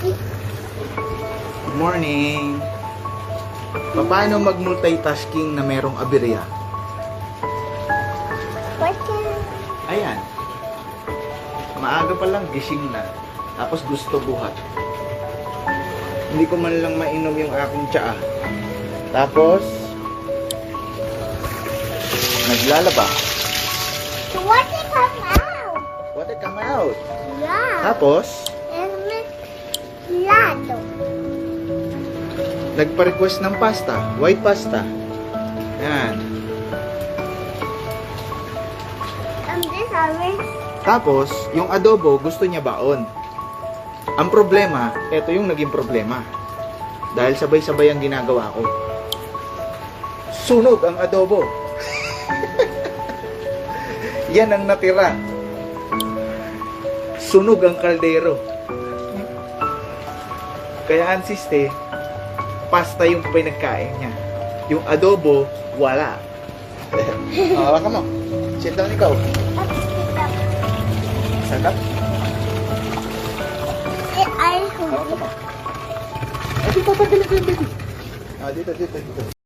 Good morning. Paano mag-multitasking na merong aberya? Ayan. Maaga pa lang, gising na. Tapos gusto buhat. Hindi ko man lang mainom yung aking tsaa. Tapos, naglalaba. So what did come out? What did come out? Yeah. Tapos, And make plato. nagpa-request ng pasta. White pasta. Yan. And this orange. Tapos, yung adobo, gusto niya baon. Ang problema, eto yung naging problema. Dahil sabay-sabay ang ginagawa ko. Sunog ang adobo. Yan ang natira. Sunog ang kaldero. Kaya ang siste, pasta yung pinagkain niya. Yung adobo, wala. Hawakan mo. Sit down ikaw. Sarap. I Hawakan mo. Dito, dito, dito. Dito.